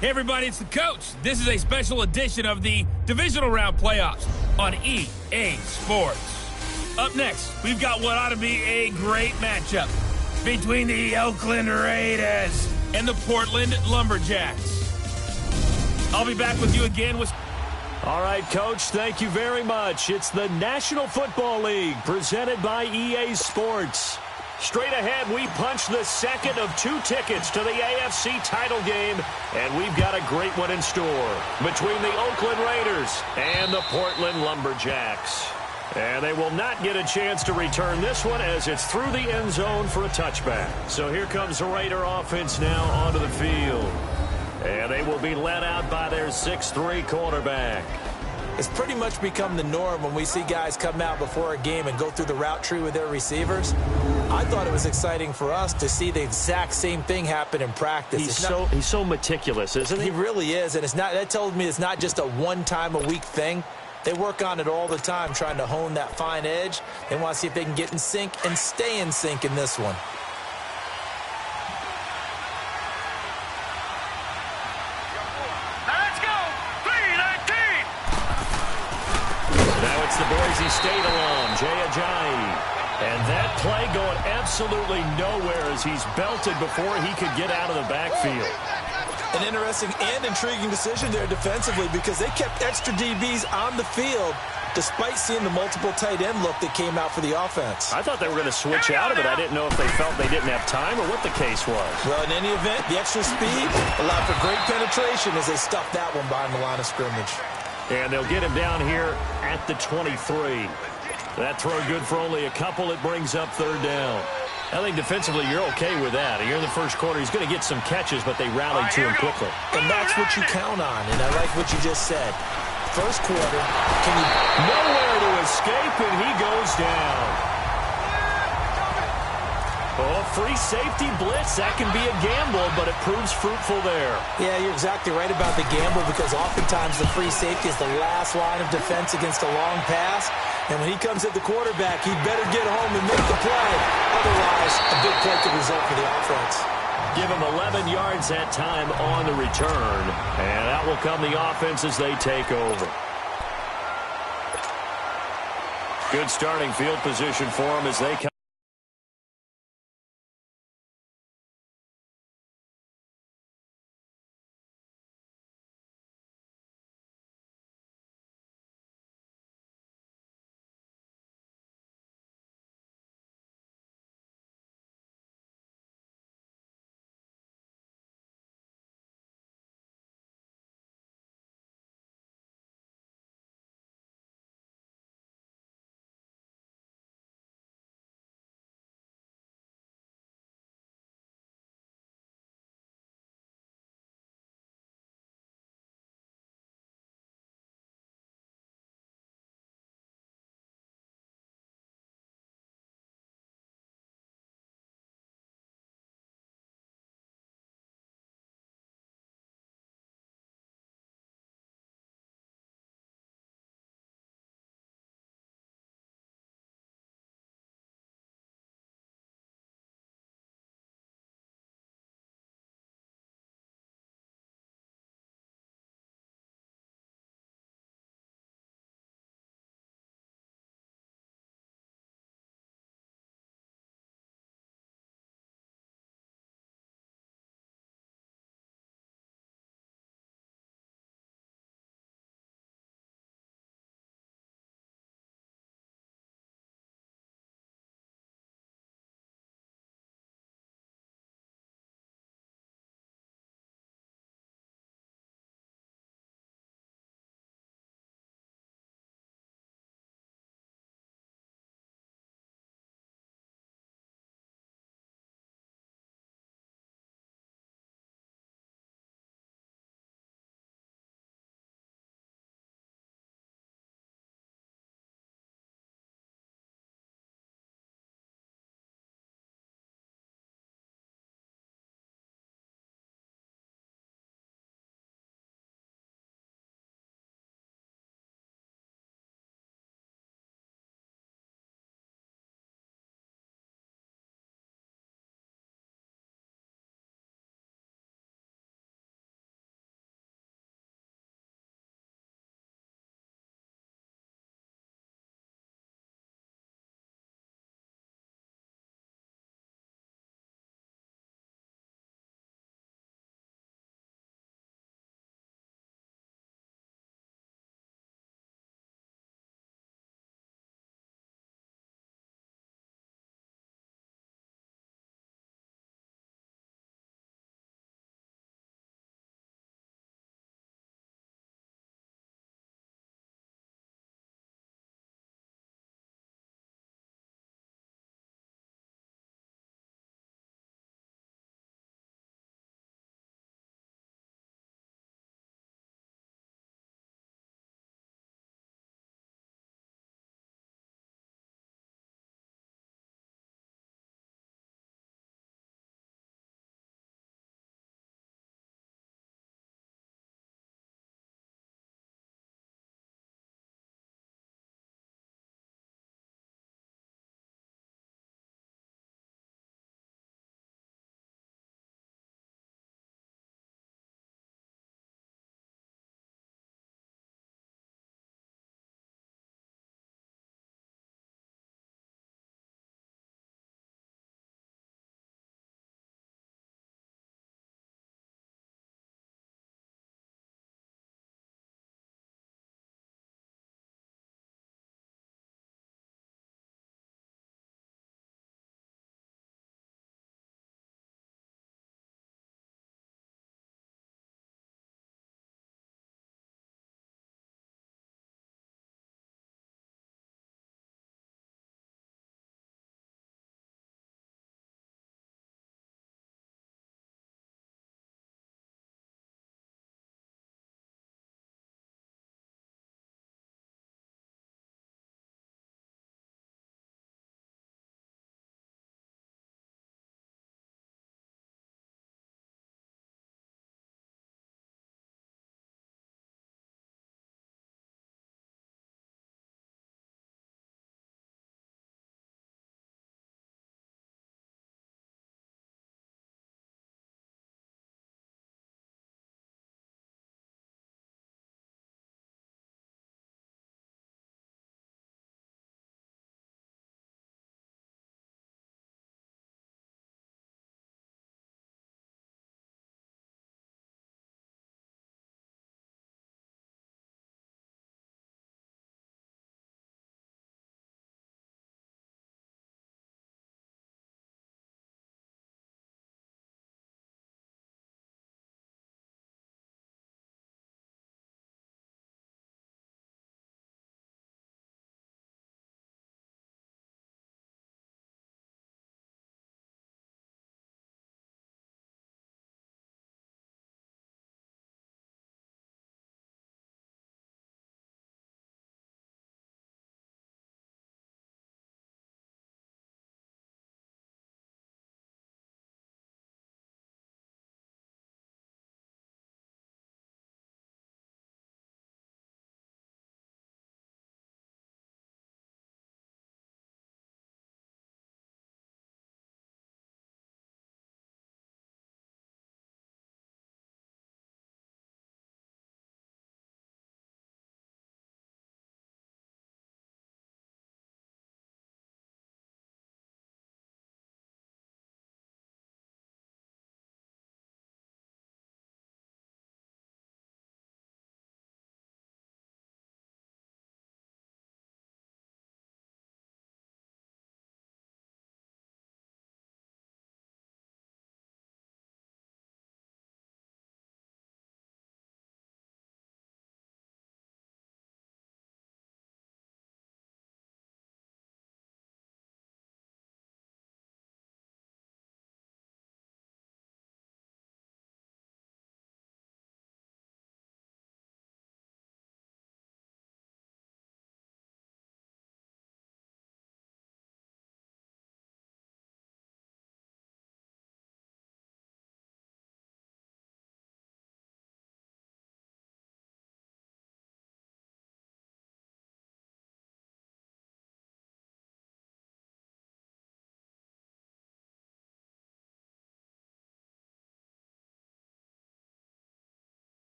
Hey everybody, it's the coach. This is a special edition of the divisional round playoffs on EA Sports. Up next, we've got what ought to be a great matchup between the Oakland Raiders and the Portland Lumberjacks. I'll be back with you again with... All right, Coach, thank you very much. It's the National Football League presented by EA Sports. Straight ahead, we punch the second of two tickets to the AFC title game, and we've got a great one in store between the Oakland Raiders and the Portland Lumberjacks. And they will not get a chance to return this one as it's through the end zone for a touchback. So here comes the Raider offense now onto the field. And they will be led out by their 6'3" quarterback. It's pretty much become the norm when we see guys come out before a game and go through the route tree with their receivers. I thought it was exciting for us to see the exact same thing happen in practice. He's so meticulous, isn't he? He really is, and that tells me it's not just a one-time-a-week thing. They work on it all the time, trying to hone that fine edge. They want to see if they can get in sync and stay in sync in this one. It's the Boise State alum, Jay Ajayi. And that play going absolutely nowhere as he's belted before he could get out of the backfield. An interesting and intriguing decision there defensively because they kept extra DBs on the field despite seeing the multiple tight end look that came out for the offense. I thought they were going to switch out of it. I didn't know if they felt they didn't have time or what the case was. Well, in any event, the extra speed allowed for great penetration as they stuffed that one behind the line of scrimmage. And they'll get him down here at the 23. That throw good for only a couple. It brings up third down. I think defensively you're okay with that. Here in the first quarter, he's going to get some catches, but they rallied to him quickly. And that's what you count on, and I like what you just said. First quarter, can you... Nowhere to escape, and he goes down. Oh, free safety blitz. That can be a gamble, but it proves fruitful there. Yeah, you're exactly right about the gamble because oftentimes the free safety is the last line of defense against a long pass. And when he comes at the quarterback, he'd better get home and make the play. Otherwise, a big play could result for the offense. Give him 11 yards that time on the return. And out will come the offense as they take over. Good starting field position for him as they come.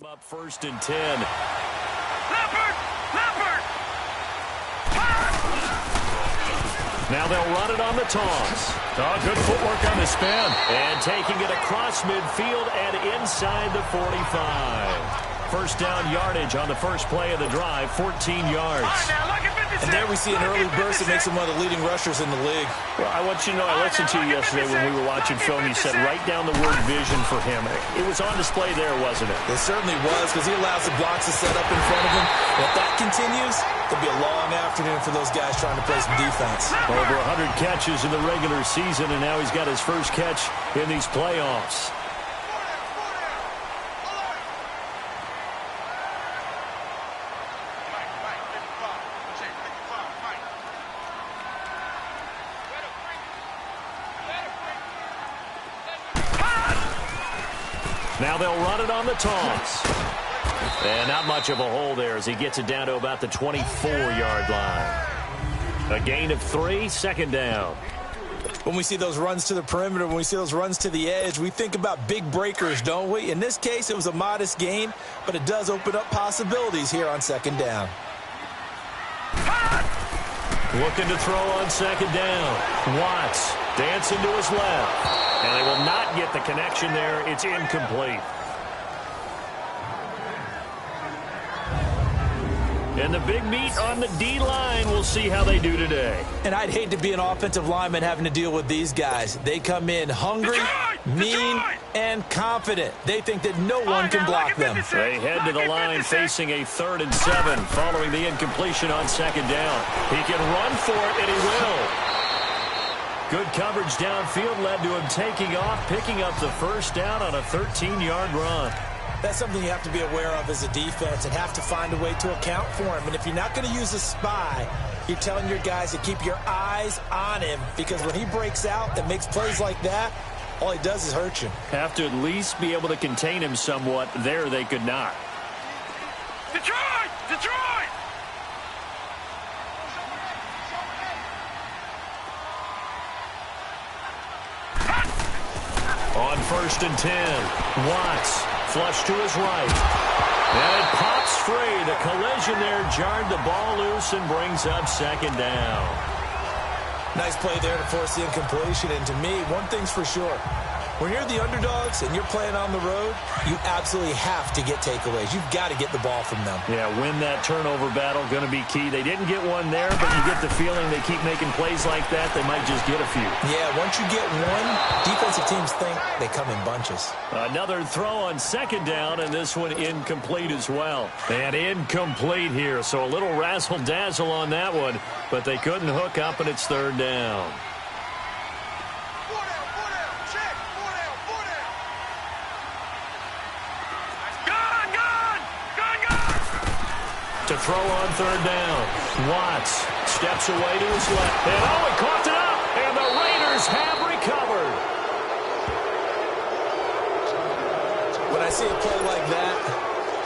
Up 1st and 10. Leopard! Now they'll run it on the toss. Oh, good footwork on the spin. And taking it across midfield and inside the 45. First down yardage on the first play of the drive, 14 yards. And there we see an early burst that makes him one of the leading rushers in the league. Well, I want you to know, I listened to you yesterday when we were watching film. You said write down the word vision for him. It was on display there, wasn't it? It certainly was, because he allows the blocks to set up in front of him. And if that continues, it'll be a long afternoon for those guys trying to play some defense. Over 100 catches in the regular season, and now he's got his first catch in these playoffs. Now they'll run it on the toss. And not much of a hole there as he gets it down to about the 24-yard line. A gain of 3, 2nd down. When we see those runs to the perimeter, when we see those runs to the edge, we think about big breakers, don't we? In this case, it was a modest gain, but it does open up possibilities here on 2nd down. Looking to throw on 2nd down. Watts dancing to his left. And they will not get the connection there. It's incomplete. And the big meat on the D-line, we'll see how they do today. And I'd hate to be an offensive lineman having to deal with these guys. They come in hungry, mean, and confident. They think that no one can block them. They head to the line facing a 3rd and 7 following the incompletion on 2nd down. He can run for it, and he will. Good coverage downfield led to him taking off, picking up the first down on a 13-yard run. That's something you have to be aware of as a defense and have to find a way to account for him. And if you're not going to use a spy, you're telling your guys to keep your eyes on him, because when he breaks out and makes plays like that, all he does is hurt you. Have to at least be able to contain him somewhat. There they could not. Detroit! Detroit! On 1st and 10, Watts flush to his right. And it pops free. The collision there jarred the ball loose and brings up 2nd down. Nice play there to force the incompletion. And to me, one thing's for sure. When you're the underdogs and you're playing on the road, you absolutely have to get takeaways. You've got to get the ball from them. Yeah, win that turnover battle, going to be key. They didn't get one there, but you get the feeling they keep making plays like that, they might just get a few. Yeah, once you get one, defensive teams think they come in bunches. Another throw on 2nd down, and this one incomplete as well. And incomplete here, so a little razzle-dazzle on that one, but they couldn't hook up, and it's 3rd down. To throw on 3rd down. Watts steps away to his left. And he caught it up. And the Raiders have recovered. When I see a play like that,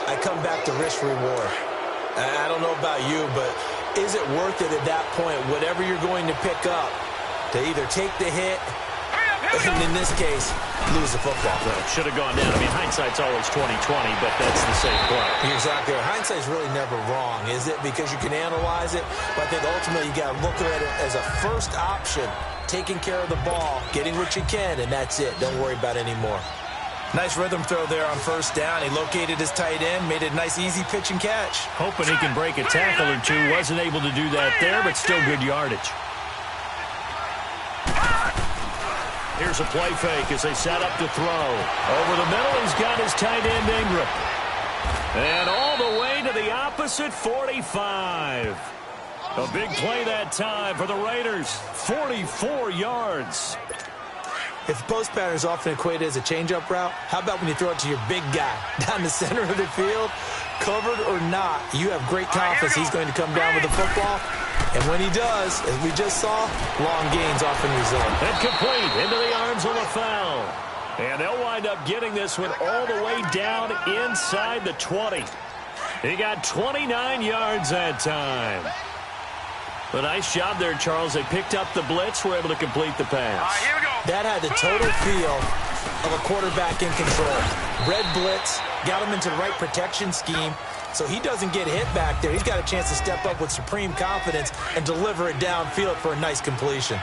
I come back to risk reward. I don't know about you, but is it worth it at that point, whatever you're going to pick up, to either take the hit, and in this case, lose the football? Well, it should have gone down. I mean, hindsight's always 20/20, but that's the same play. You're exactly right. Hindsight's really never wrong, is it? Because you can analyze it, but I think ultimately you got to look at it as a first option, taking care of the ball, getting what you can, and that's it. Don't worry about any more. Nice rhythm throw there on 1st down. He located his tight end, made it a nice easy pitch and catch. Hoping he can break a tackle or two. Wasn't able to do that there, but still good yardage. Here's a play fake as they set up to throw. Over the middle, he's got his tight end, Ingram. And all the way to the opposite 45. A big play that time for the Raiders. 44 yards. If the post pattern is often equated as a change-up route, how about when you throw it to your big guy down the center of the field? Covered or not, you have great confidence he's going to come down with the football. And when he does, as we just saw, long gains often result. And complete into the arms of LaFell. And they'll wind up getting this one all the way down inside the 20. He got 29 yards that time. A nice job there, Charles. They picked up the blitz, were able to complete the pass. That had the total feel of a quarterback in control. Red blitz, got him into the right protection scheme, so he doesn't get hit back there. He's got a chance to step up with supreme confidence and deliver it downfield for a nice completion.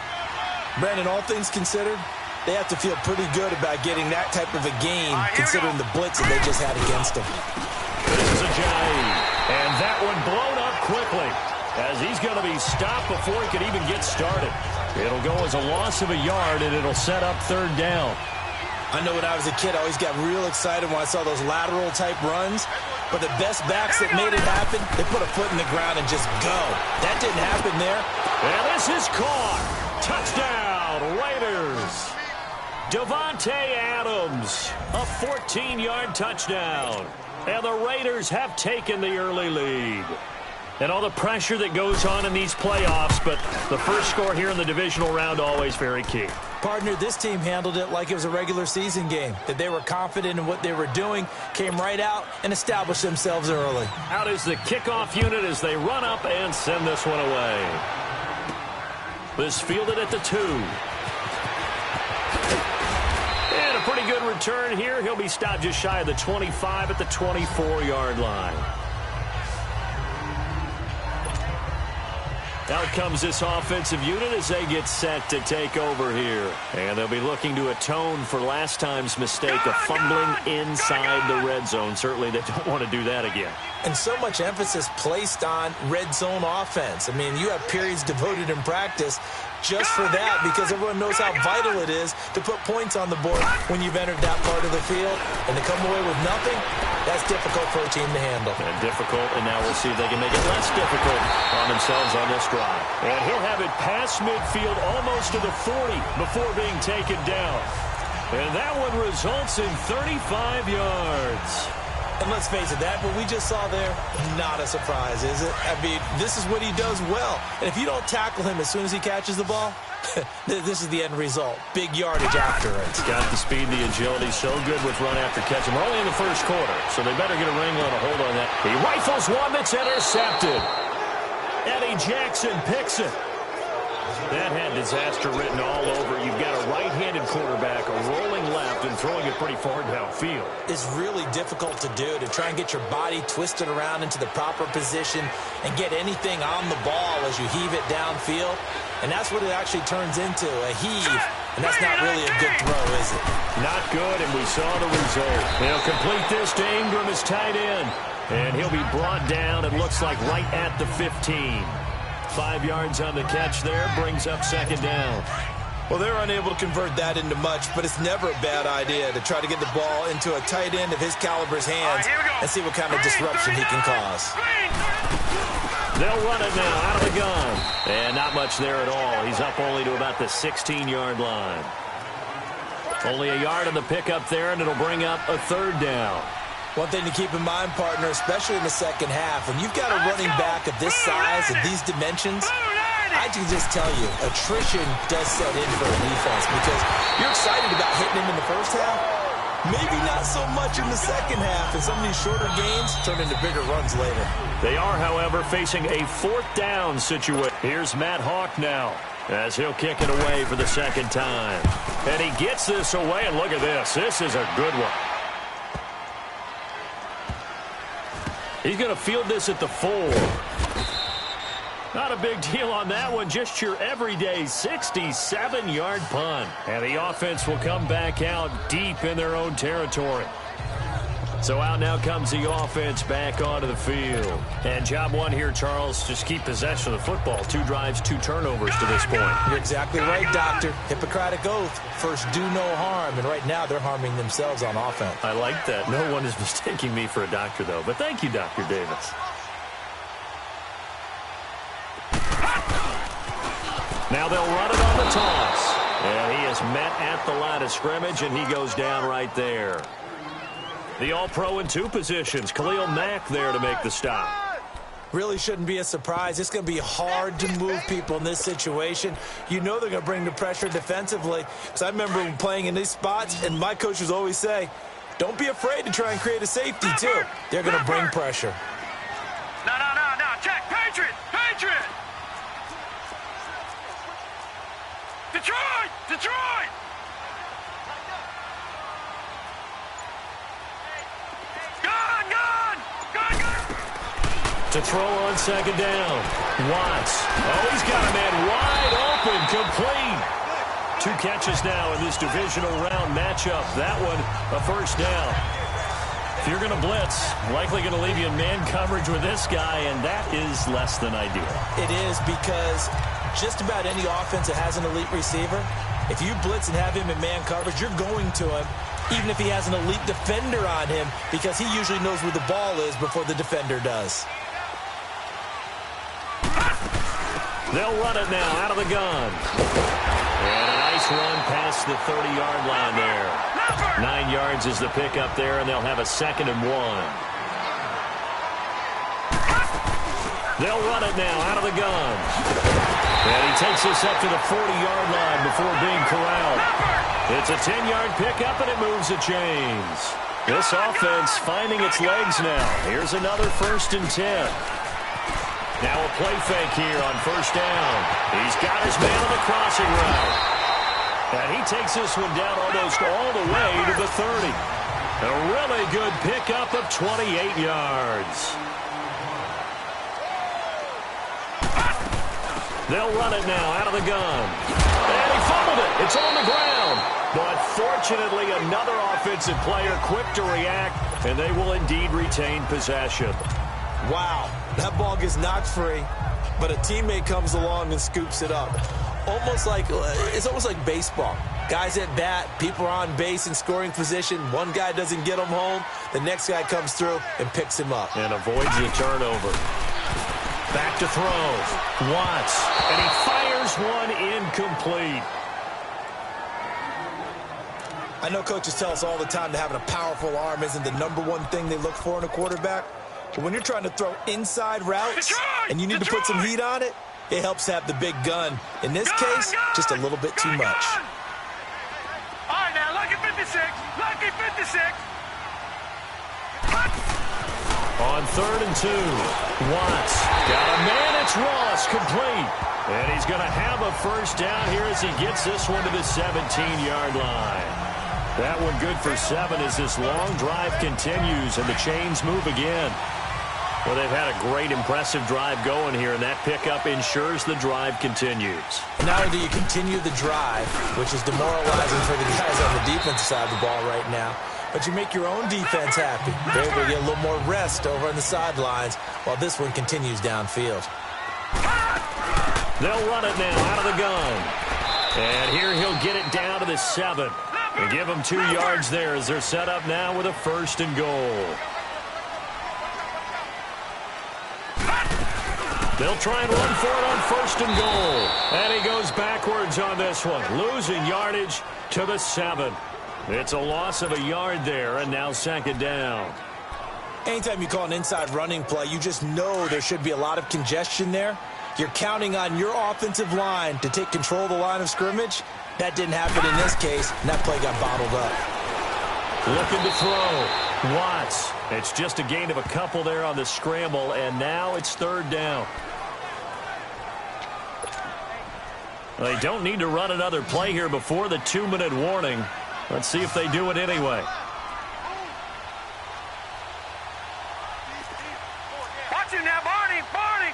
Brandon, all things considered, they have to feel pretty good about getting that type of a game, considering the blitz that they just had against them. This is Ajayi, and that one blown up quickly, as he's going to be stopped before he could even get started. It'll go as a loss of a yard, and it'll set up third down. I know when I was a kid, I always got real excited when I saw those lateral-type runs. But the best backs that made it happen, they put a foot in the ground and just go. That didn't happen there. And this is caught. Touchdown, Raiders. Davante Adams, a 14-yard touchdown. And the Raiders have taken the early lead. And all the pressure that goes on in these playoffs, but the first score here in the divisional round always very key. Partner, this team handled it like it was a regular season game, that they were confident in what they were doing, came right out and established themselves early. Out is the kickoff unit as they run up and send this one away. This fielded at the 2. And a pretty good return here. He'll be stopped just shy of the 25 at the 24-yard line. Out comes this offensive unit as they get set to take over here. And they'll be looking to atone for last time's mistake of fumbling inside the red zone. Certainly they don't want to do that again. And so much emphasis placed on red zone offense. I mean, you have periods devoted in practice just for that, because everyone knows how vital it is to put points on the board when you've entered that part of the field. And to come away with nothing, that's difficult for a team to handle. And difficult, and now we'll see if they can make it less difficult on themselves on this drive. And he'll have it past midfield almost to the 40 before being taken down. And that one results in 35 yards. And let's face it, that what we just saw there, not a surprise, is it? I mean, this is what he does well. And if you don't tackle him as soon as he catches the ball, this is the end result. Big yardage after it. He's got the speed, the agility, so good with run after catch. And we're only in the first quarter, so they better get a wrangle and a hold on that. He rifles one that's intercepted. Eddie Jackson picks it. That had disaster written all over. You've got a right-handed quarterback, a rolling left, and throwing it pretty far downfield. It's really difficult to do, to try and get your body twisted around into the proper position and get anything on the ball as you heave it downfield. And that's what it actually turns into, a heave. And that's not really a good throw, is it? Not good, and we saw the result. They'll complete this to Ingram as tight end. And he'll be brought down, it looks like, right at the 15. 5 yards on the catch there, brings up second down. Well, they're unable to convert that into much, but it's never a bad idea to try to get the ball into a tight end of his caliber's hands and see what kind of disruption he can cause. They'll run it now out of the gun. And not much there at all. He's up only to about the 16-yard line. Only a yard on the pickup there, and it'll bring up a third down. One thing to keep in mind, partner, especially in the second half, when you've got a running back of this size and these dimensions, I can just tell you, attrition does set in for a defense, because you're excited about hitting him in the first half. Maybe not so much in the second half, and some of these shorter gains turn into bigger runs later. They are, however, facing a fourth down situation. Here's Matt Hawk now, as he'll kick it away for the second time. And he gets this away, and look at this. This is a good one. He's going to field this at the 4. Not a big deal on that one. Just your everyday 67-yard punt. And the offense will come back out deep in their own territory. So out now comes the offense back onto the field. And job one here, Charles, just keep possession of the football. 2 drives, 2 turnovers to this point. You're exactly right, Doctor. Hippocratic oath. First, do no harm. And right now, they're harming themselves on offense. I like that. No one is mistaking me for a doctor, though. But thank you, Dr. Davis. Now they'll run it on the toss. And he is met at the line of scrimmage, and he goes down right there. The All-Pro in 2 positions. Khalil Mack there to make the stop. Really shouldn't be a surprise. It's going to be hard to move people in this situation. You know they're going to bring the pressure defensively. Because I remember playing in these spots, and my coaches always say, don't be afraid to try and create a safety, too. They're going to bring pressure. No. Check. Patriot. Detroit. To throw on second down. Watts. Oh, he's got a man wide open, complete. 2 catches now in this divisional round matchup. That one, a first down. If you're going to blitz, likely going to leave you in man coverage with this guy, and that is less than ideal. It is, because just about any offense that has an elite receiver, if you blitz and have him in man coverage, you're going to him, even if he has an elite defender on him, because he usually knows where the ball is before the defender does. They'll run it now out of the gun. And a nice run past the 30-yard line there. 9 yards is the pickup there, and they'll have a 2nd and 1. They'll run it now out of the gun. And he takes this up to the 40-yard line before being corralled. It's a 10-yard pickup, and it moves the chains. This offense finding its legs now. Here's another 1st and 10. Now a play fake here on first down. He's got his man on the crossing route. And he takes this one down almost all the way to the 30. A really good pickup of 28 yards. They'll run it now out of the gun. And he fumbled it. It's on the ground. But fortunately, another offensive player quick to react, and they will indeed retain possession. Wow, that ball gets knocked free, but a teammate comes along and scoops it up. It's almost like baseball. Guys at bat, people are on base in scoring position. One guy doesn't get him home. The next guy comes through and picks him up. And avoids the turnover. Back to throw. Watts. And he fires one incomplete. I know coaches tell us all the time that having a powerful arm isn't the #1 thing they look for in a quarterback. But when you're trying to throw inside routes and you need to put some heat on it, it helps have the big gun. In this case, just a little bit too much. All right, now, lucky 56. Lucky 56. On 3rd and 2, Watts. Got a man, it's Ross, complete. And he's going to have a first down here as he gets this one to the 17-yard line. That one good for 7 as this long drive continues and the chains move again. Well, they've had a great, impressive drive going here, and that pickup ensures the drive continues. And not only do you continue the drive, which is demoralizing for the guys on the defensive side of the ball right now, but you make your own defense happy. They're able to get a little more rest over on the sidelines while this one continues downfield. They'll run it now out of the gun. And here he'll get it down to the 7. They give him 2 yards there as they're set up now with a 1st and goal. They'll try and run for it on 1st and goal. And he goes backwards on this one, losing yardage to the 7. It's a loss of a yard there, and now 2nd down. Anytime you call an inside running play, you just know there should be a lot of congestion there. You're counting on your offensive line to take control of the line of scrimmage. That didn't happen in this case, and that play got bottled up. Looking to throw. Watts. It's just a gain of a couple there on the scramble, and now it's 3rd down. They don't need to run another play here before the 2-minute warning. Let's see if they do it anyway. Watch him now, Barney. Barney.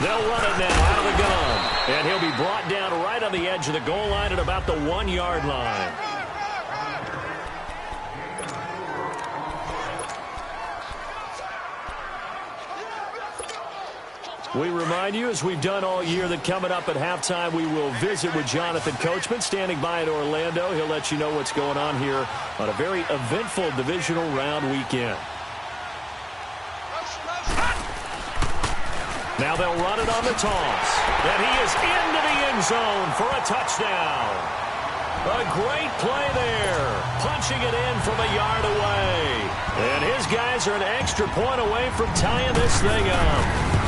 They'll run it now out of the gun. And he'll be brought down right on the edge of the goal line at about the 1-yard line. We remind you, as we've done all year, that coming up at halftime, we will visit with Jonathan Coachman, standing by in Orlando. He'll let you know what's going on here on a very eventful divisional round weekend. Now they'll run it on the toss. And he is into the end zone for a touchdown. A great play there. Punching it in from a yard away. And his guys are an extra point away from tying this thing up.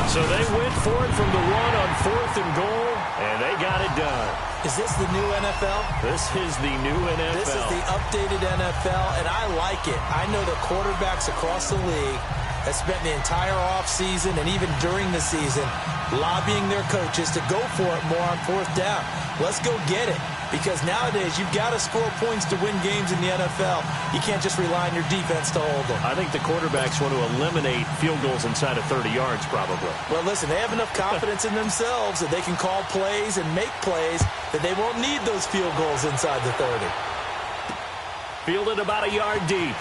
So they went for it from the 1 on 4th and goal, and they got it done. Is this the new NFL? This is the new NFL. This is the updated NFL, and I like it. I know that quarterbacks across the league has spent the entire offseason and even during the season lobbying their coaches to go for it more on fourth down. Let's go get it. Because nowadays, you've got to score points to win games in the NFL. You can't just rely on your defense to hold them. I think the quarterbacks want to eliminate field goals inside of 30 yards, probably. Well, listen, they have enough confidence in themselves that they can call plays and make plays that they won't need those field goals inside the 30. Fielded about a yard deep.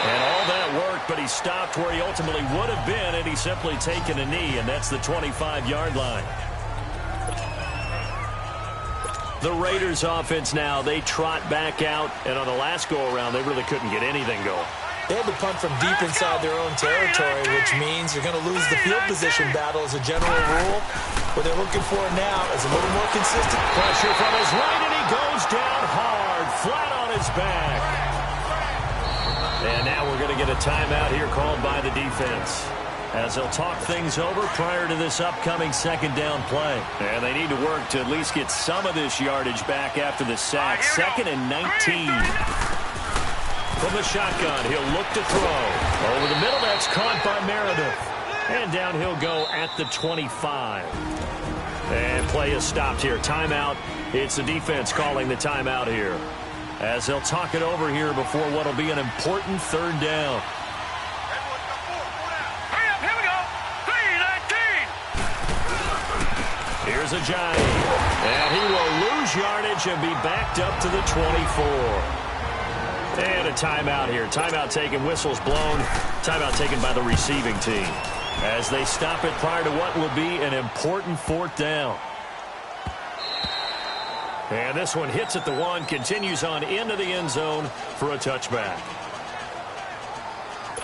And all that worked, but he stopped where he ultimately would have been, and he's simply taken a knee, and that's the 25-yard line. The Raiders offense now, they trot back out, and on the last go-around, they really couldn't get anything going. They had to punt from deep inside their own territory, which means they're going to lose the field position battle as a general rule. What they're looking for now is a little more consistent. Pressure from his right, and he goes down hard, flat on his back. And now we're going to get a timeout here called by the defense, as they'll talk things over prior to this upcoming second down play. And they need to work to at least get some of this yardage back after the sack. Second and 19. From the shotgun, he'll look to throw. Over the middle, that's caught by Meredith. And down he'll go at the 25. And play is stopped here. Timeout. It's the defense calling the timeout here, as they'll talk it over here before what will be an important third down. Here's Ajayi, and he will lose yardage and be backed up to the 24. And a timeout here. Timeout taken, whistles blown. Timeout taken by the receiving team, as they stop it prior to what will be an important fourth down. And this one hits at the 1, continues on into the end zone for a touchback.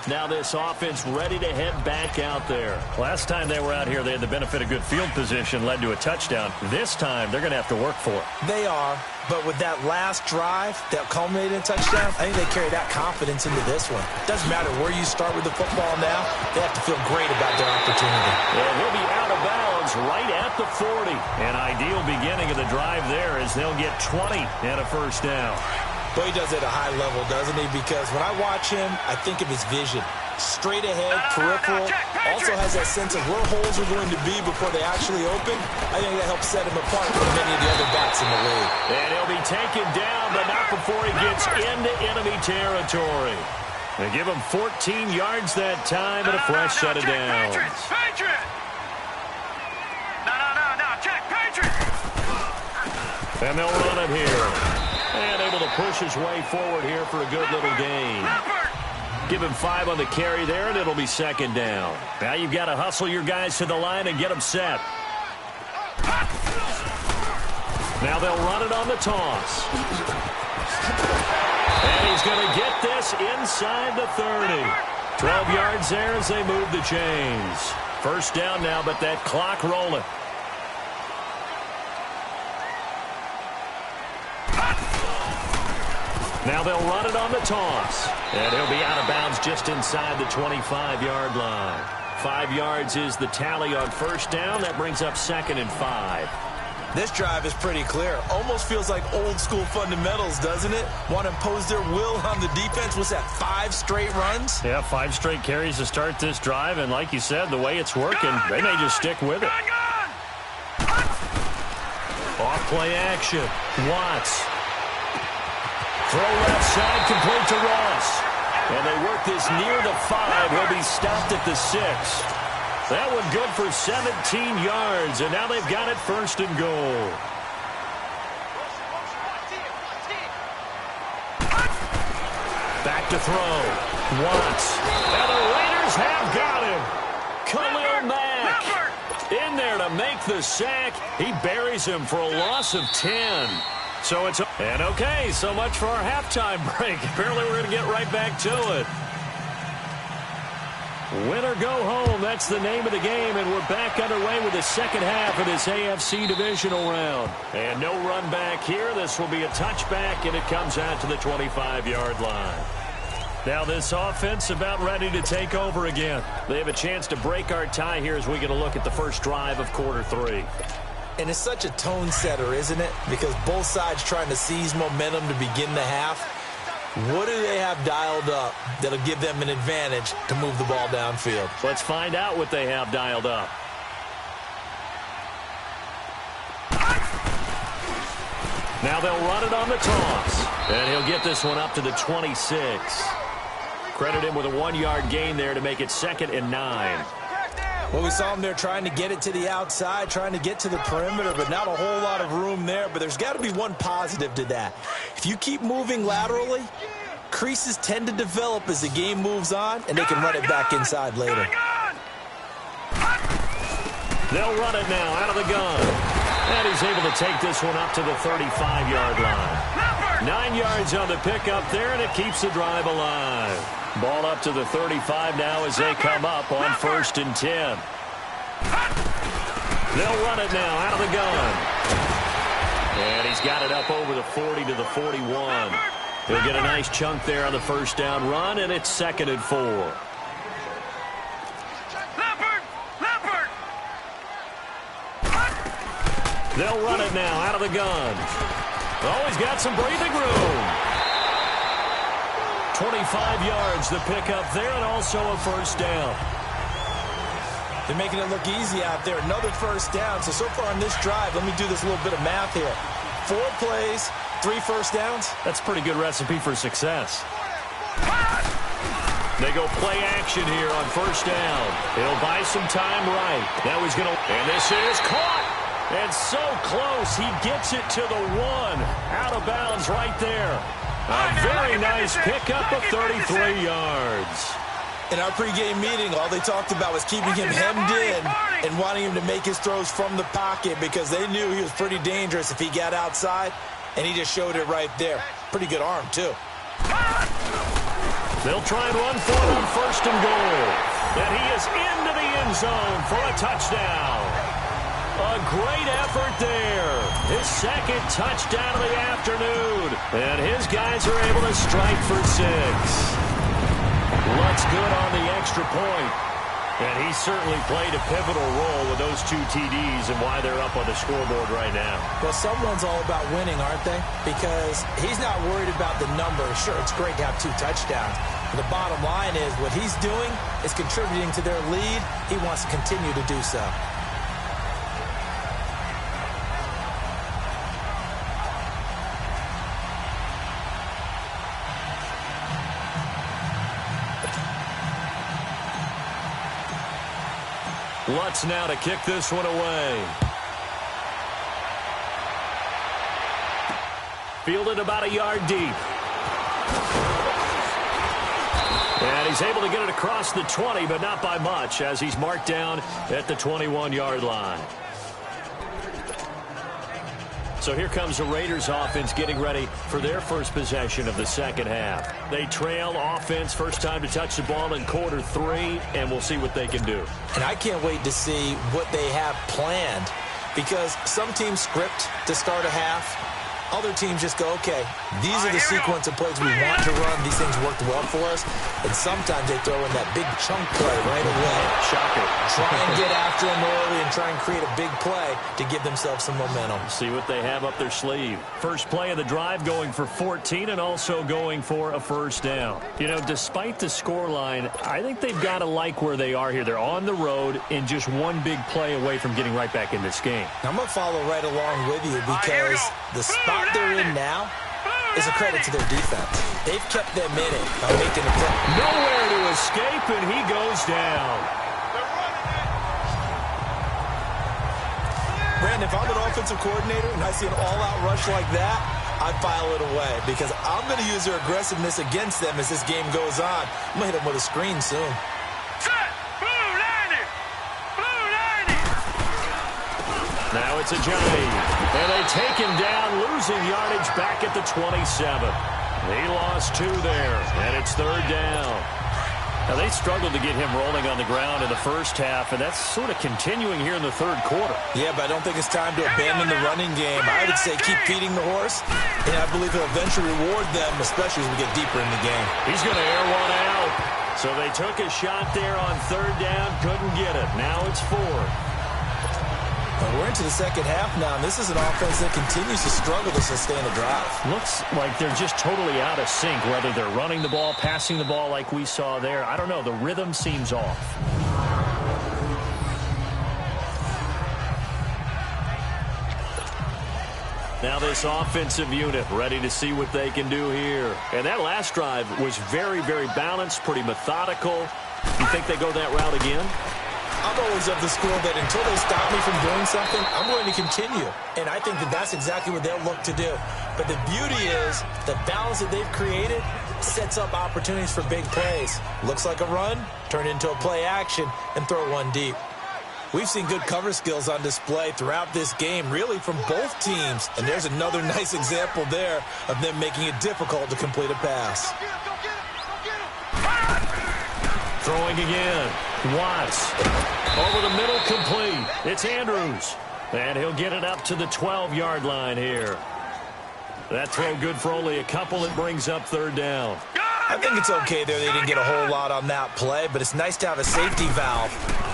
Now this offense ready to head back out there. Last time they were out here, they had the benefit of good field position, led to a touchdown. This time, they're going to have to work for it. They are, but with that last drive that culminated in a touchdown, I think they carry that confidence into this one. Doesn't matter where you start with the football now, they have to feel great about their opportunity. Well, he'll be out of bounds right at the 40. An ideal beginning of the drive there, as they'll get 20 and a first down. But he does it at a high level, doesn't he? Because when I watch him, I think of his vision. Straight ahead, peripheral. Also has that sense of where holes are going to be before they actually open. I think that helps set him apart from many of the other backs in the league. And he'll be taken down, but not before he gets into enemy territory. They give him 14 yards that time and a fresh set of downs. And they'll run it here. And able to push his way forward here for a good little gain. Give him 5 on the carry there, and it'll be second down. Now you've got to hustle your guys to the line and get them set. Now they'll run it on the toss. And he's going to get this inside the 30. 12 yards there as they move the chains. First down now, but that clock rolling. Now they'll run it on the toss. And he'll be out of bounds just inside the 25-yard line. 5 yards is the tally on first down. That brings up second and 5. This drive is pretty clear. Almost feels like old-school fundamentals, doesn't it? Want to impose their will on the defense. Was that 5 straight runs? Yeah, 5 straight carries to start this drive. And like you said, the way it's working, they may just stick with it. Off-play action. Watts. Throw left side, complete to Ross. And they work this near the 5. He'll be stopped at the 6. That one good for 17 yards. And now they've got it first and goal. Back to throw. Watts. And the Raiders have got him. Khalil Mack in there to make the sack. He buries him for a loss of 10. So it's and okay, so much for our halftime break. Apparently we're going to get right back to it. Win or go home, that's the name of the game, and we're back underway with the second half of this AFC divisional round. And no run back here. This will be a touchback, and it comes out to the 25-yard line. Now this offense about ready to take over again. They have a chance to break our tie here as we get a look at the first drive of quarter 3. And it's such a tone setter, isn't it? Because both sides trying to seize momentum to begin the half. What do they have dialed up that'll give them an advantage to move the ball downfield? Let's find out what they have dialed up. Now they'll run it on the toss. And he'll get this one up to the 26. Credit him with a 1-yard gain there to make it 2nd and 9. Well, we saw him there trying to get it to the outside, trying to get to the perimeter, but not a whole lot of room there. But there's got to be one positive to that. If you keep moving laterally, creases tend to develop as the game moves on, and they can run it back inside later. They'll run it now out of the gun. And he's able to take this one up to the 35-yard line. 9 yards on the pickup there, and it keeps the drive alive. Ball up to the 35 now as they come up on 1st and 10. They'll run it now out of the gun. And he's got it up over the 40 to the 41. He'll get a nice chunk there on the 1st down run, and it's 2nd and 4. They'll run it now out of the gun. Oh, he's got some breathing room. 25 yards the pickup there, and also a 1st down. They're making it look easy out there. Another 1st down. So far on this drive, let me do this little bit of math here. 4 plays, 3 1st downs. That's a pretty good recipe for success. They go play action here on 1st down. He'll buy some time right. Now he's going to, and this is caught. And so close, he gets it to the 1. Out of bounds right there. A very nice pickup of 33 yards. In our pregame meeting, all they talked about was keeping him hemmed in and wanting him to make his throws from the pocket because they knew he was pretty dangerous if he got outside, and he just showed it right there. Pretty good arm, too. They'll try and run for it on 1st and goal. And he is into the end zone for a touchdown. A great effort there. His 2nd touchdown of the afternoon. And his guys are able to strike for 6. Lutz good on the extra point. And he certainly played a pivotal role with those 2 TDs and why they're up on the scoreboard right now. Well, someone's all about winning, aren't they? Because he's not worried about the number. Sure, it's great to have 2 touchdowns. But the bottom line is what he's doing is contributing to their lead. He wants to continue to do so. Lutz now to kick this one away. Fielded about a yard deep. And he's able to get it across the 20, but not by much, as he's marked down at the 21-yard line. So here comes the Raiders offense getting ready for their first possession of the 2nd half. They trail offense, first time to touch the ball in quarter 3, and we'll see what they can do. And I can't wait to see what they have planned, because some teams script to start a half. Other teams just go, okay, these are the sequence of plays we want to run. These things worked well for us. And sometimes they throw in that big chunk play right away. Shocker. Try and get after them early and try and create a big play to give themselves some momentum. See what they have up their sleeve. First play of the drive going for 14 and also going for a 1st down. You know, despite the scoreline, I think they've got to like where they are here. They're on the road and just one big play away from getting right back in this game. I'm going to follow right along with you because the spot they're in now is a credit to their defense. They've kept them in it by making a play. Nowhere to escape, and he goes down. Brandon, if I'm an offensive coordinator and I see an all-out rush like that, I file it away because I'm going to use their aggressiveness against them as this game goes on. I'm going to hit them with a screen soon. Now it's a Johnny, and they take him down, losing yardage back at the 27. He lost 2 there, and it's 3rd down. Now, they struggled to get him rolling on the ground in the first half, and that's sort of continuing here in the 3rd quarter. Yeah, but I don't think it's time to abandon the running game. I would say keep feeding the horse, and I believe he'll eventually reward them, especially as we get deeper in the game. He's going to air one out. So they took a shot there on 3rd down, couldn't get it. Now it's 4th. Well, we're into the second half now, and this is an offense that continues to struggle to sustain a drive. Looks like they're just totally out of sync, whether they're running the ball, passing the ball like we saw there. I don't know. The rhythm seems off. Now this offensive unit ready to see what they can do here. And that last drive was very, very balanced, pretty methodical. You think they go that route again? I'm always of the school that until they stop me from doing something, I'm going to continue. And I think that that's exactly what they'll look to do. But the beauty is the balance that they've created sets up opportunities for big plays. Looks like a run, turn into a play action, and throw one deep. We've seen good cover skills on display throughout this game, really from both teams. And there's another nice example there of them making it difficult to complete a pass. Throwing again. Watts. Over the middle, complete. It's Andrews. And he'll get it up to the 12-yard line here. That throw good for only a couple. It brings up third down. I think it's okay there. They didn't get a whole lot on that play, but it's nice to have a safety valve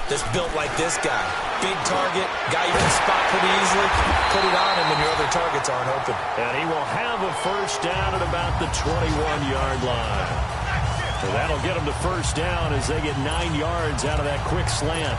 that's built like this guy. Big target, guy you can spot pretty easily. Put it on him when your other targets aren't open. And he will have a first down at about the 21-yard line. So that'll get them to first down as they get 9 yards out of that quick slant.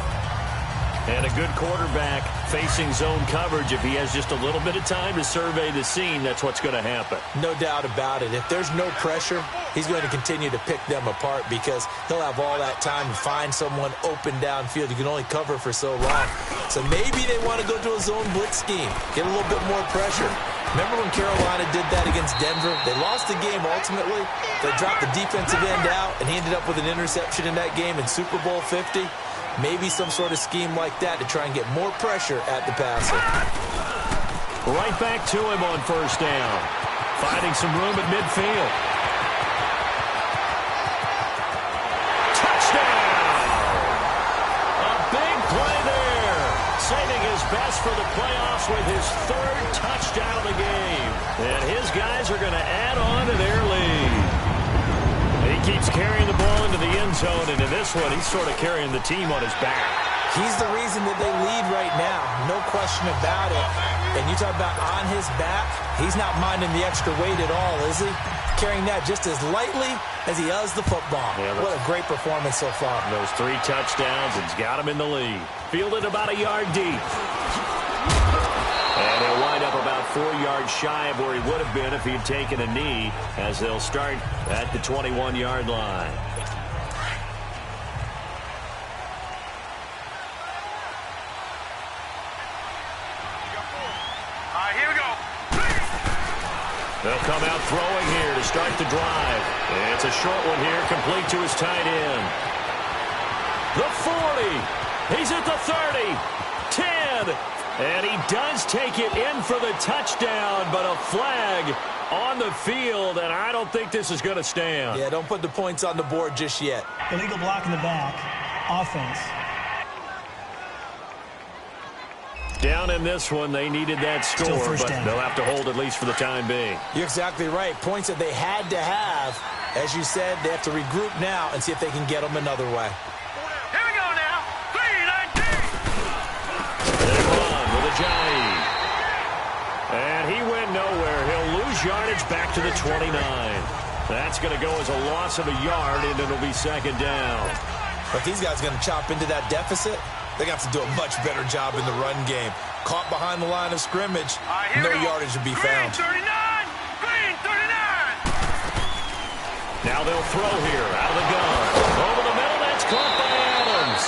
And a good quarterback facing zone coverage. If he has just a little bit of time to survey the scene, that's what's going to happen. No doubt about it. If there's no pressure, he's going to continue to pick them apart because he'll have all that time to find someone open downfield. You can only cover for so long. So maybe they want to go to a zone blitz scheme, get a little bit more pressure. Remember when Carolina did that against Denver? They lost the game ultimately. They dropped the defensive end out, and he ended up with an interception in that game in Super Bowl 50. Maybe some sort of scheme like that to try and get more pressure at the passer. Right back to him on first down. Finding some room at midfield. Touchdown! A big play there. Saving his best for the playoffs with his third touchdown of the game. And his guys are going to add on to their lead. He keeps carrying the ball into the end zone, and in this one, he's sort of carrying the team on his back. He's the reason that they lead right now, no question about it. And you talk about on his back, he's not minding the extra weight at all, is he? Carrying that just as lightly as he does the football. Yeah, what a great performance so far. Those 3 touchdowns, it's got him in the lead. Fielded about a yard deep. And he'll wind up about 4 yards shy of where he would have been if he'd taken a knee, as they'll start at the 21-yard line. Here we go. They'll come out throwing here to start the drive. It's a short one here, complete to his tight end. The 40. He's at the 30. 10. And he does take it in for the touchdown, but a flag on the field, and I don't think this is going to stand. Yeah, don't put the points on the board just yet. Illegal block in the back. Offense. Down in this one, they needed that score, but they'll have to hold at least for the time being. You're exactly right. Points that they had to have. As you said, they have to regroup now and see if they can get them another way. Here we go now. 3-19. They run with Ajayi. And he went nowhere. He'll lose yardage back to the 29. That's going to go as a loss of a yard, and it'll be second down. But these guys are going to chop into that deficit. They got to do a much better job in the run game. Caught behind the line of scrimmage, no yardage to be found. Green 39! Green 39! Now they'll throw here out of the gun. Over the middle, that's caught by Adams.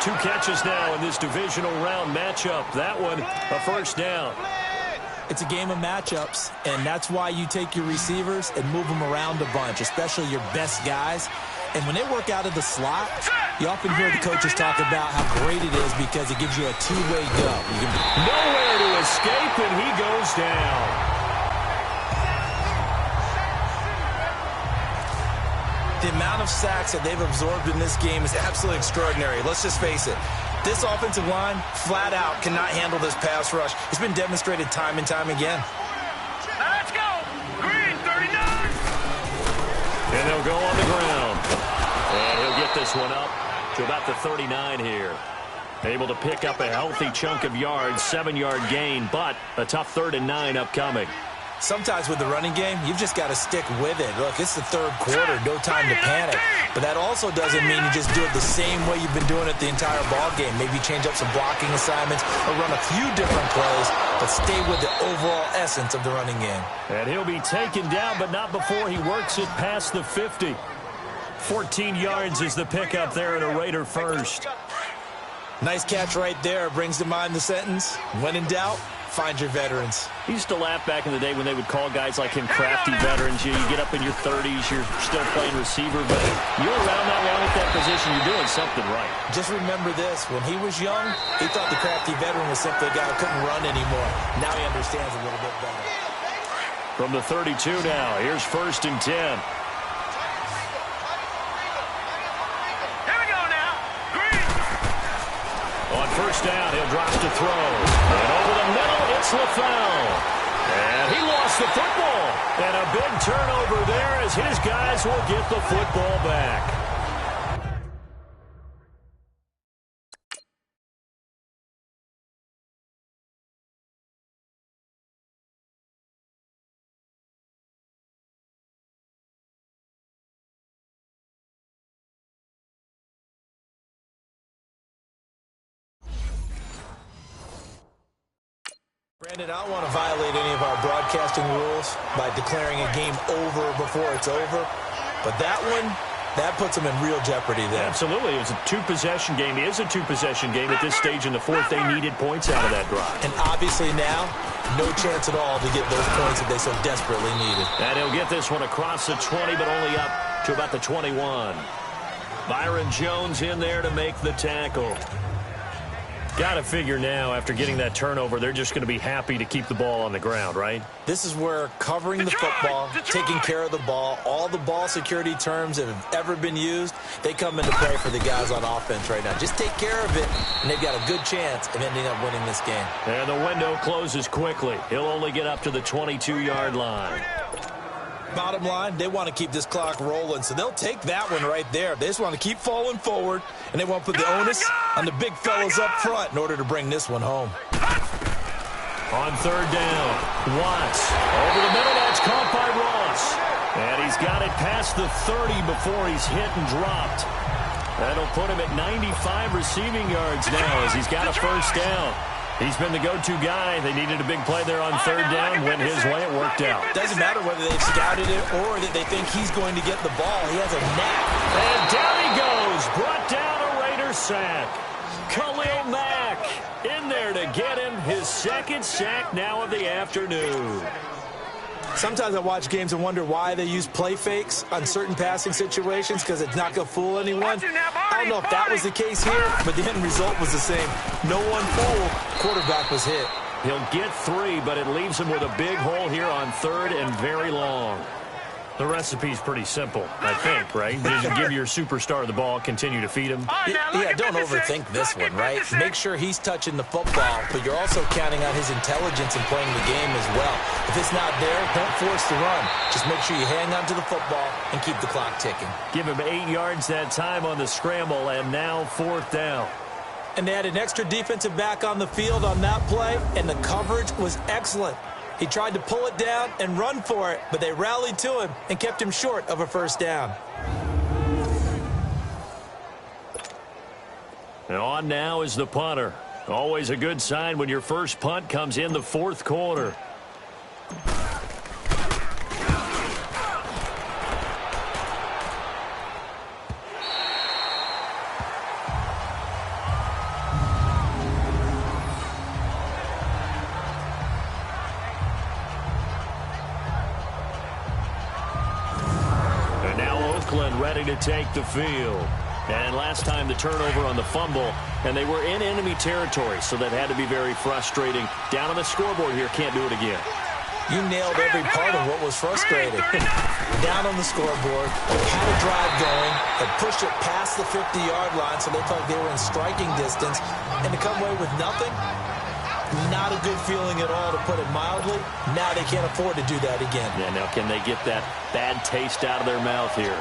2 catches now in this divisional round matchup. That one, a first down. It's a game of matchups, and that's why you take your receivers and move them around a bunch, especially your best guys. And when they work out of the slot, you often hear the coaches talk about how great it is because it gives you a two-way go. You can nowhere to escape, and he goes down. The amount of sacks that they've absorbed in this game is absolutely extraordinary. Let's just face it. This offensive line, flat out, cannot handle this pass rush. It's been demonstrated time and time again. Now let's go. Green 39. And they'll go on the ground. And he'll get this one up to about the 39 here. Able to pick up a healthy chunk of yards, 7-yard gain, but a tough 3rd and 9 upcoming. Sometimes with the running game, you've just got to stick with it. Look, it's the 3rd quarter, no time to panic. But that also doesn't mean you just do it the same way you've been doing it the entire ball game. Maybe change up some blocking assignments or run a few different plays, but stay with the overall essence of the running game. And he'll be taken down, but not before he works it past the 50. 14 yards is the pickup there, and a Raider first. Nice catch right there. Brings to mind the sentence, when in doubt, find your veterans. He used to laugh back in the day when they would call guys like him crafty veterans. You get up in your 30s, you're still playing receiver, but you're around that long at that position, you're doing something right. Just remember this, when he was young, he thought the crafty veteran was simply a guy who couldn't run anymore. Now he understands a little bit better. From the 32 now, here's 1st and 10. First down, he'll drop to throw. And over the middle, it's LaFell. And he lost the football. And a big turnover there as his guys will get the football back. Brandon, I don't want to violate any of our broadcasting rules by declaring a game over before it's over, but that one, that puts them in real jeopardy there. Absolutely. It's a 2-possession game. It is a 2-possession game at this stage in the 4th. They needed points out of that drive. And obviously now, no chance at all to get those points that they so desperately needed. And he'll get this one across the 20, but only up to about the 21. Byron Jones in there to make the tackle. Got to figure now, after getting that turnover, they're just going to be happy to keep the ball on the ground, right? This is where covering the football, taking care of the ball, all the ball security terms that have ever been used, they come into play for the guys on offense right now. Just take care of it, and they've got a good chance of ending up winning this game. And the window closes quickly. He'll only get up to the 22-yard line. Bottom line, they want to keep this clock rolling, so they'll take that one right there. They just want to keep falling forward, and they want to put the onus on the big fellas up front in order to bring this one home. On 3rd down, Watts. Over the middle, that's caught by Ross. And he's got it past the 30 before he's hit and dropped. That'll put him at 95 receiving yards now as he's got a first down. He's been the go-to guy. They needed a big play there on 3rd down. Went his way. It worked out. Doesn't matter whether they've scouted it or that they think he's going to get the ball. He has a knack. And down he goes. Brought down a Raider sack. Khalil Mack in there to get him his 2nd sack now of the afternoon. Sometimes I watch games and wonder why they use play fakes on certain passing situations because it's not going to fool anyone. I don't know if that was the case here, but the end result was the same. No one fooled. Quarterback was hit. He'll get 3, but it leaves him with a big hole here on 3rd and very long. The recipe's pretty simple, I think, right? You just give your superstar the ball, continue to feed him. Yeah, don't overthink this one, right? Make sure he's touching the football, but you're also counting on his intelligence in playing the game as well. If it's not there, don't force the run. Just make sure you hang on to the football and keep the clock ticking. Give him 8 yards that time on the scramble, and now 4th down. And they had an extra defensive back on the field on that play, and the coverage was excellent. He tried to pull it down and run for it, but they rallied to him and kept him short of a first down. And on now is the punter. Always a good sign when your first punt comes in the 4th quarter. Ready to take the field. And last time the turnover on the fumble, and they were in enemy territory, so that had to be very frustrating. Down on the scoreboard here, can't do it again. You nailed every part of what was frustrating. Down on the scoreboard, had a drive going, had pushed it past the 50-yard line, so they felt they were in striking distance, and to come away with nothing, not a good feeling at all, to put it mildly. Now they can't afford to do that again. Yeah, now can they get that bad taste out of their mouth here?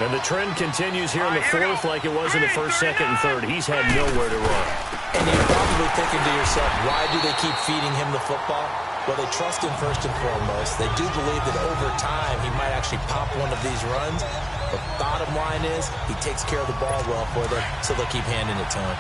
And the trend continues here in the fourth like it was in the first, second, and third. He's had nowhere to run. And you're probably thinking to yourself, why do they keep feeding him the football? Well, they trust him first and foremost. They do believe that over time he might actually pop one of these runs. But bottom line is he takes care of the ball well for them, so they'll keep handing it to him.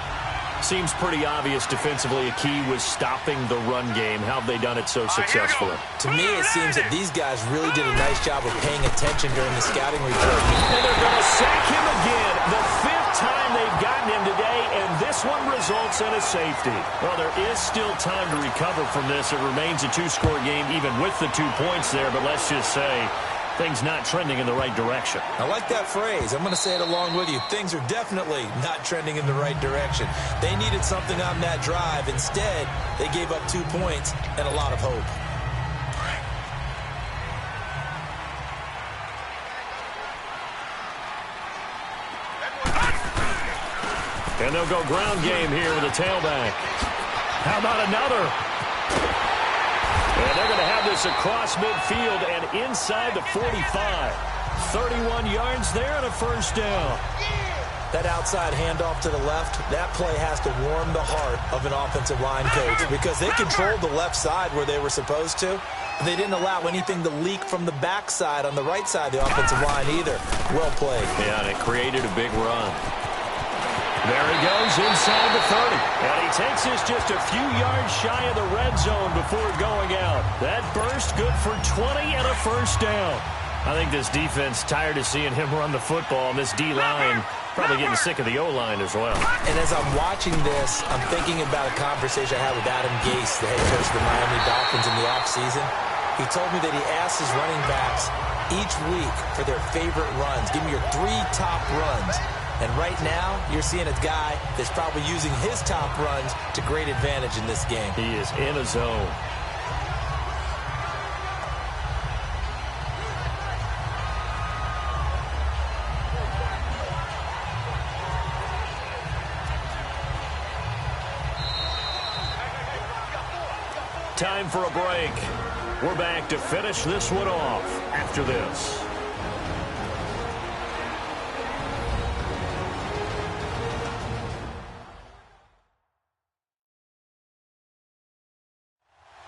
Seems pretty obvious defensively a key was stopping the run game. How have they done it so successfully? To me, it seems that these guys really did a nice job of paying attention during the scouting report. And they're going to sack him again. The fifth time they've gotten him today, and this one results in a safety. Well, there is still time to recover from this. It remains a two-score game even with the 2 points there, but let's just say things not trending in the right direction. I like that phrase. I'm going to say it along with you. Things are definitely not trending in the right direction. They needed something on that drive. Instead, they gave up 2 points and a lot of hope. And they'll go ground game here with a tailback. How about another? And they're going to have this across midfield and inside the 45. 31 yards there and a first down. That outside handoff to the left, that play has to warm the heart of an offensive line coach because they controlled the left side where they were supposed to. They didn't allow anything to leak from the backside on the right side of the offensive line either. Well played. Yeah, and it created a big run. There he goes inside the 30. And he takes this just a few yards shy of the red zone before going out. That burst good for 20 and a first down. I think this defense tired of seeing him run the football, and this D-line probably getting sick of the O-line as well. And as I'm watching this, I'm thinking about a conversation I had with Adam Gase, the head coach of the Miami Dolphins in the offseason. He told me that he asked his running backs each week for their favorite runs. Give me your 3 top runs. And right now, you're seeing a guy that's probably using his top runs to great advantage in this game. He is in a zone. Time for a break. We're back to finish this one off after this.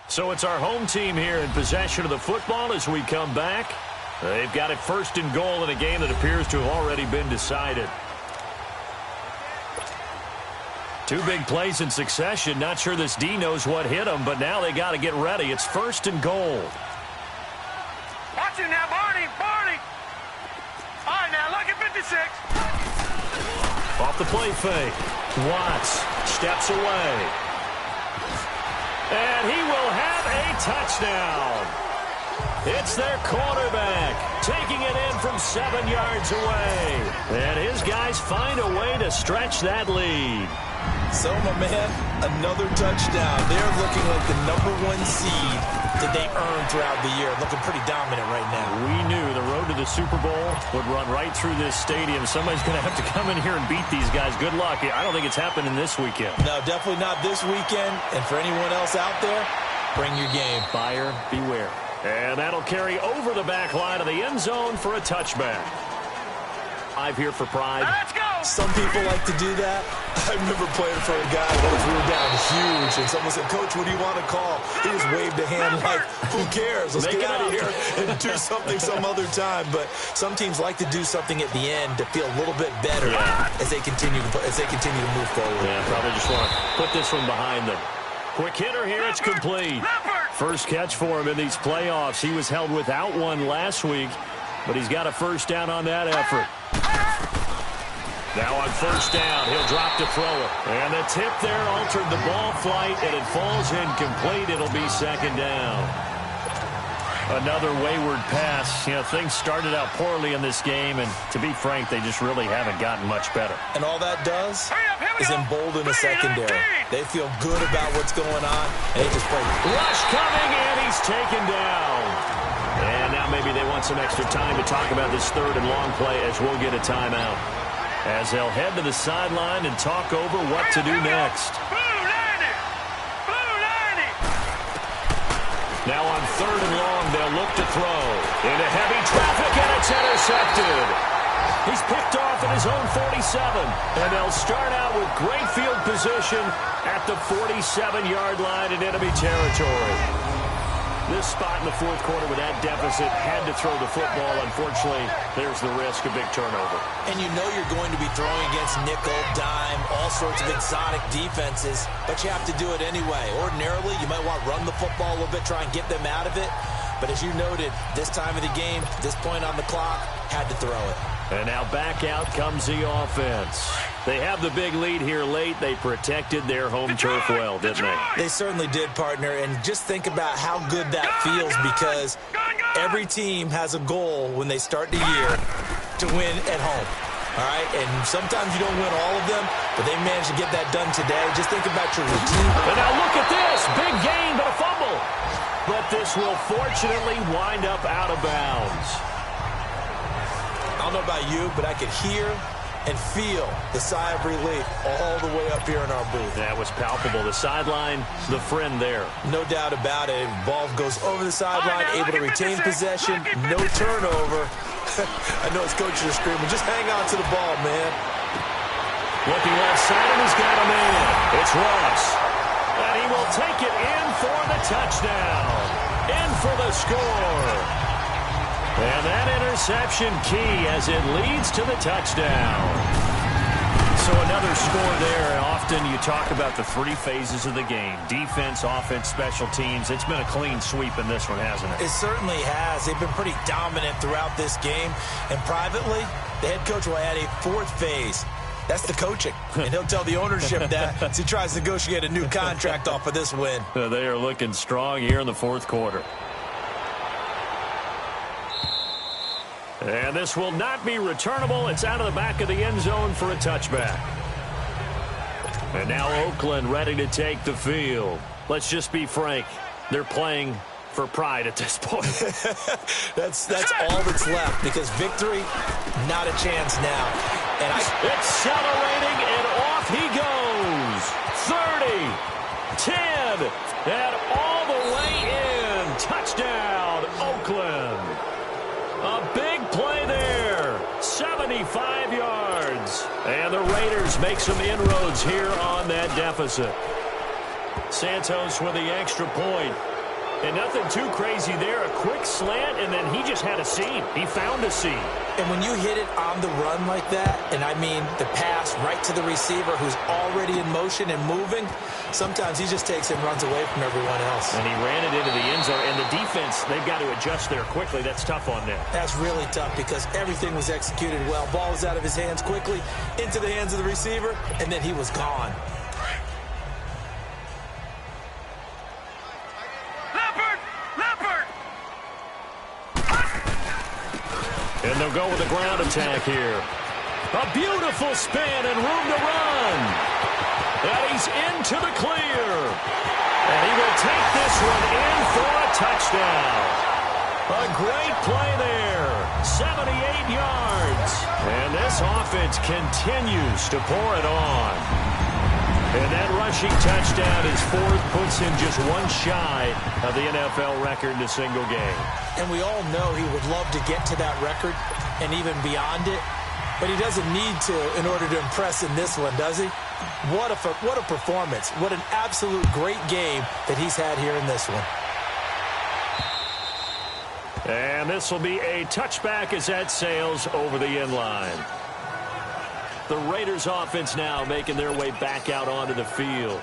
So it's our home team here in possession of the football as we come back. They've got it first and goal in a game that appears to have already been decided. 2 big plays in succession. Not sure this D knows what hit them, but now they got to get ready. It's first and goal. Watch it now, Barney. Barney. All right, now look at 56. Off the play fake. Watts steps away. And he will have a touchdown. It's their quarterback taking it in from 7 yards away. And his guys find a way to stretch that lead. So, my man, another touchdown. They're looking like the #1 seed that they earned throughout the year. Looking pretty dominant right now. We knew the road to the Super Bowl would run right through this stadium. Somebody's going to have to come in here and beat these guys. Good luck. I don't think it's happening this weekend. No, definitely not this weekend. And for anyone else out there, bring your game. Buyer beware. And that'll carry over the back line of the end zone for a touchback. 5 here for Pride. Now let's go. Some people like to do that. I remember playing for a guy once we were down huge, and someone said, "Coach, what do you want to call?" He just waved a hand like, "Who cares? Let's get out of here and do something some other time." But some teams like to do something at the end to feel a little bit better as they continue to move forward. Yeah, probably just want to put this one behind them. Quick hitter here, it's complete. First catch for him in these playoffs. He was held without one last week, but he's got a first down on that effort. Now on first down, he'll drop to throw it. And the tip there altered the ball flight, and it falls incomplete. It'll be second down. Another wayward pass. You know, things started out poorly in this game, and to be frank, they just really haven't gotten much better. And all that does is embolden the secondary. They feel good about what's going on, and they just play. Rush coming, and he's taken down. And now maybe they want some extra time to talk about this third and long play as we'll get a timeout. As they'll head to the sideline and talk over what to do next. Now on third and long, they'll look to throw. Into heavy traffic, and it's intercepted. He's picked off at his own 47. And they'll start out with great field position at the 47-yard line in enemy territory. This spot in the fourth quarter with that deficit had to throw the football. Unfortunately, there's the risk of big turnover. And you know you're going to be throwing against nickel, dime, all sorts of exotic defenses, but you have to do it anyway. Ordinarily, you might want to run the football a little bit, try and get them out of it. But as you noted, this time of the game, this point on the clock, had to throw it. And now back out comes the offense. They have the big lead here late. They protected their home turf well, didn't they? They certainly did, partner. And just think about how good that feels, because every team has a goal when they start the year to win at home. All right? And sometimes you don't win all of them, but they managed to get that done today. Just think about your routine. And now look at this. Big gain, but a fumble. But this will fortunately wind up out of bounds. I don't know about you, but I could hear and feel the sigh of relief all the way up here in our booth. That was palpable. The sideline, the friend there. No doubt about it. Ball goes over the sideline, able to retain possession, no turnover. I know his coaches are screaming, just hang on to the ball, man. Looking left side, and he's got a man. It's Ross. And he will take it in for the touchdown. In for the score. And that interception key as it leads to the touchdown. So another score there. Often you talk about the three phases of the game. Defense, offense, special teams. It's been a clean sweep in this one, hasn't it? It certainly has. They've been pretty dominant throughout this game. And privately, the head coach will add a fourth phase. That's the coaching. And he'll tell the ownership that as he tries to negotiate a new contract off of this win. They are looking strong here in the fourth quarter. And this will not be returnable. It's out of the back of the end zone for a touchback. And now Oakland ready to take the field. Let's just be frank. They're playing for pride at this point. That's all that's left, because victory, not a chance now. And accelerating, and off he goes. 30, 10, and all the way in. Touchdown, Oakland. A big play there. 75 yards. And the Raiders make some inroads here on that deficit. Santos with the extra point. And nothing too crazy there. A quick slant, and then he just had a seam. He found a seam. And when you hit it on the run like that, and I mean the pass right to the receiver who's already in motion and moving, sometimes he just takes it and runs away from everyone else. And he ran it into the end zone. And the defense, they've got to adjust there quickly. That's tough on them. That's really tough, because everything was executed well. Ball was out of his hands quickly, into the hands of the receiver, and then he was gone. And they'll go with a ground attack here. A beautiful spin and room to run. And he's into the clear. And he will take this one in for a touchdown. A great play there. 78 yards. And this offense continues to pour it on. And that rushing touchdown, his fourth, puts him just one shy of the NFL record in a single game. And we all know he would love to get to that record and even beyond it, but he doesn't need to in order to impress in this one, does he? What a performance. What an absolute great game that he's had here in this one. And this will be a touchback as that sails over the end line. The Raiders offense now making their way back out onto the field.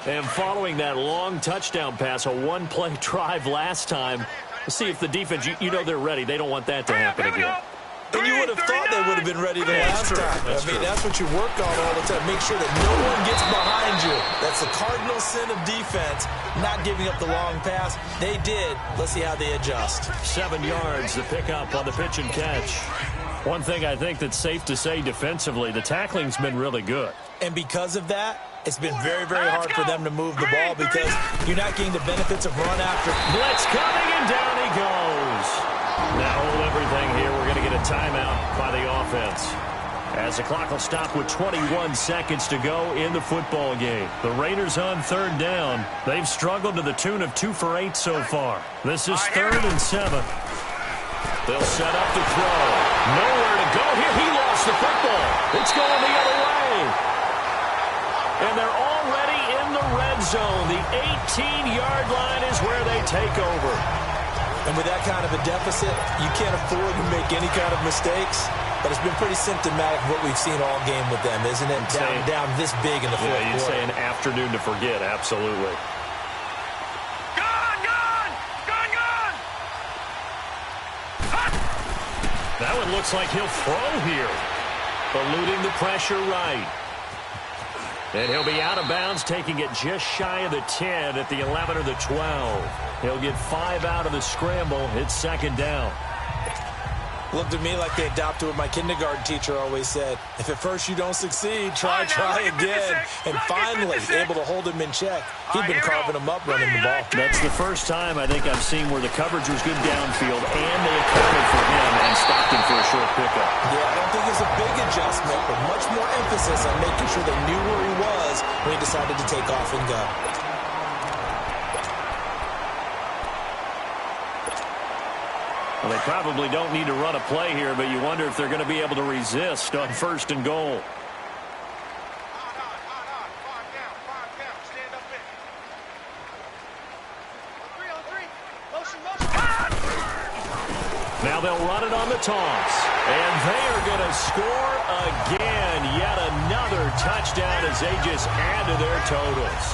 And following that long touchdown pass, a one-play drive last time, let's see if the defense, you know they're ready. They don't want that to happen again. And you would have thought they would have been ready the last time. That's what you work on all the time. Make sure that no one gets behind you. That's the cardinal sin of defense, not giving up the long pass. They did. Let's see how they adjust. 7 yards, the pickup on the pitch and catch. One thing I think that's safe to say defensively, the tackling's been really good. And because of that, it's been very, very hard for them to move the ball, because you're not getting the benefits of run after. Blitz coming, and down he goes. Now hold everything here. We're going to get a timeout by the offense, as the clock will stop with 21 seconds to go in the football game. The Raiders on third down. They've struggled to the tune of 2 for 8 so far. This is 3rd and 7. They'll set up to throw. Nowhere to go here. He lost the football. It's going the other way. And they're already in the red zone. The 18-yard line is where they take over. And with that kind of a deficit, you can't afford to make any kind of mistakes. But it's been pretty symptomatic of what we've seen all game with them, isn't it? Down this big in the fourth quarter. You'd say an afternoon to forget, absolutely. That one looks like he'll throw here. Eluding the pressure right. And he'll be out of bounds, taking it just shy of the 10 at the 11 or the 12. He'll get 5 out of the scramble. It's second down. Looked to me like they adopted what my kindergarten teacher always said. If at first you don't succeed, try again. And finally, able to hold him in check. He'd been carving him up running the ball. That's the first time I think I've seen where the coverage was good downfield and they accounted for him and stopped him for a short pickup. Yeah, I don't think it's a big adjustment, but much more emphasis on making sure they knew where he was when he decided to take off and go. Well, they probably don't need to run a play here, but you wonder if they're going to be able to resist on first and goal. Now they'll run it on the toss. And they are going to score again. Yet another touchdown as they just add to their totals.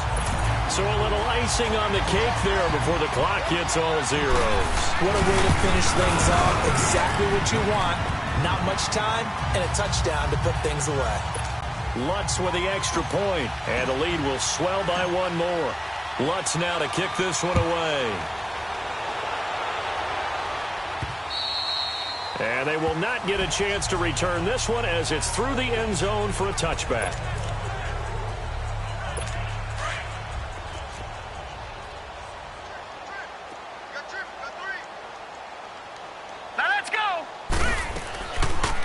So a little icing on the cake there before the clock hits all zeros. What a way to finish things off. Exactly what you want. Not much time and a touchdown to put things away. Lutz with the extra point, and the lead will swell by one more. Lutz now to kick this one away. And they will not get a chance to return this one as it's through the end zone for a touchback.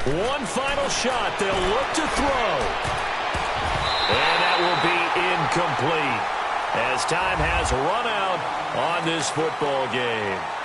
One final shot. They'll look to throw. And that will be incomplete as time has run out on this football game.